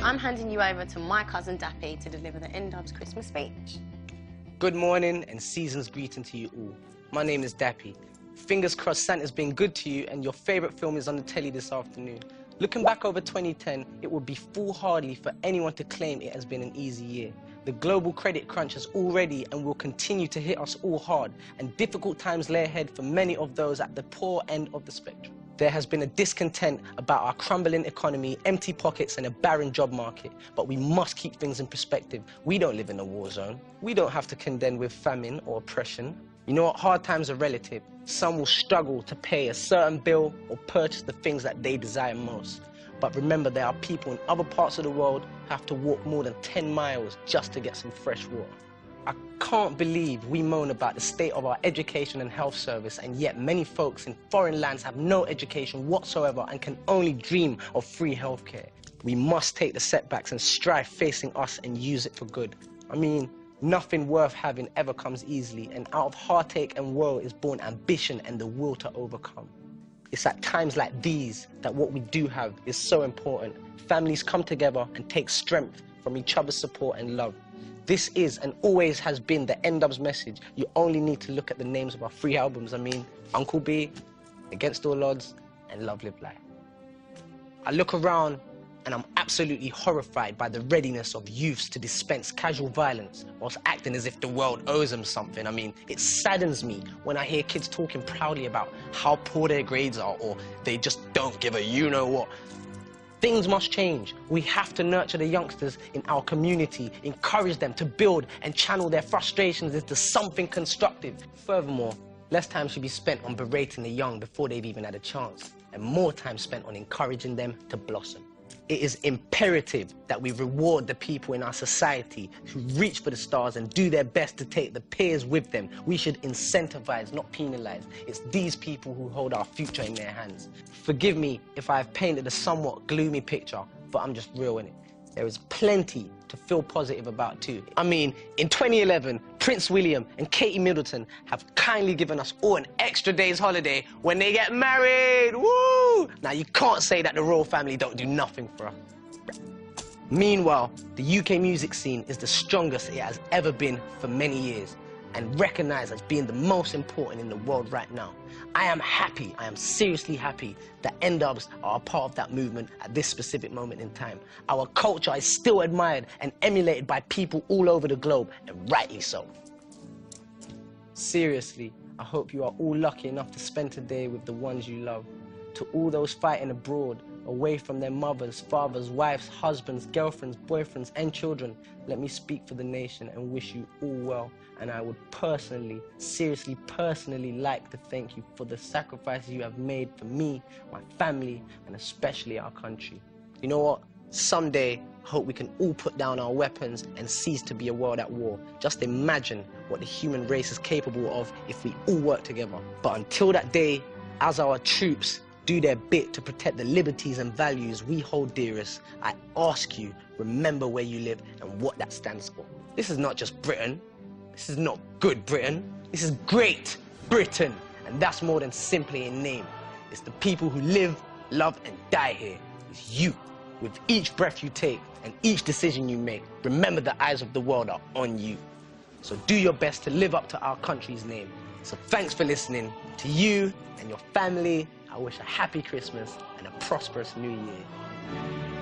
I'm handing you over to my cousin Dappy to deliver the N-Dubs Christmas speech. Good morning and season's greeting to you all. My name is Dappy. Fingers crossed Santa's been good to you and your favourite film is on the telly this afternoon. Looking back over 2010, it would be foolhardy for anyone to claim it has been an easy year. The global credit crunch has already and will continue to hit us all hard, and difficult times lay ahead for many of those at the poor end of the spectrum. There has been a discontent about our crumbling economy, empty pockets and a barren job market, but we must keep things in perspective. We don't live in a war zone. We don't have to contend with famine or oppression. You know what? Hard times are relative. Some will struggle to pay a certain bill or purchase the things that they desire most. But remember, there are people in other parts of the world who have to walk more than 10 miles just to get some fresh water. I can't believe we moan about the state of our education and health service, and yet many folks in foreign lands have no education whatsoever and can only dream of free healthcare. We must take the setbacks and strife facing us and use it for good. I mean, nothing worth having ever comes easily, and out of heartache and woe is born ambition and the will to overcome. It's at times like these that what we do have is so important. Families come together and take strength from each other's support and love. This is and always has been the N-Dubs message. You only need to look at the names of our 3 albums. I mean, Uncle B, Against All Odds, and Love Live Life. I look around and I'm absolutely horrified by the readiness of youths to dispense casual violence whilst acting as if the world owes them something. I mean, it saddens me when I hear kids talking proudly about how poor their grades are or they just don't give a you-know-what. Things must change. We have to nurture the youngsters in our community, encourage them to build and channel their frustrations into something constructive. Furthermore, less time should be spent on berating the young before they've even had a chance, and more time spent on encouraging them to blossom. It is imperative that we reward the people in our society who reach for the stars and do their best to take the peers with them. We should incentivize, not penalize. It's these people who hold our future in their hands. Forgive me if I have painted a somewhat gloomy picture, but I'm just real in it. There is plenty to feel positive about too. I mean, in 2011, Prince William and Katie Middleton have kindly given us all an extra day's holiday when they get married. Woo! Now, you can't say that the royal family don't do nothing for us. Meanwhile, the UK music scene is the strongest it has ever been for many years, and recognised as being the most important in the world right now. I am happy, I am seriously happy that N-Dubs are a part of that movement at this specific moment in time. Our culture is still admired and emulated by people all over the globe, and rightly so. Seriously, I hope you are all lucky enough to spend today with the ones you love. To all those fighting abroad, away from their mothers, fathers, wives, husbands, girlfriends, boyfriends, and children, let me speak for the nation and wish you all well. And I would personally, seriously, personally like to thank you for the sacrifices you have made for me, my family, and especially our country. You know what? Someday, I hope we can all put down our weapons and cease to be a world at war. Just imagine what the human race is capable of if we all work together. But until that day, as our troops do their bit to protect the liberties and values we hold dearest, I ask you, remember where you live and what that stands for. This is not just Britain. This is not good Britain. This is great Britain. And that's more than simply a name. It's the people who live, love, and die here. It's you. With each breath you take and each decision you make, remember the eyes of the world are on you. So do your best to live up to our country's name. So thanks for listening. To you and your family, I wish a happy Christmas and a prosperous New Year.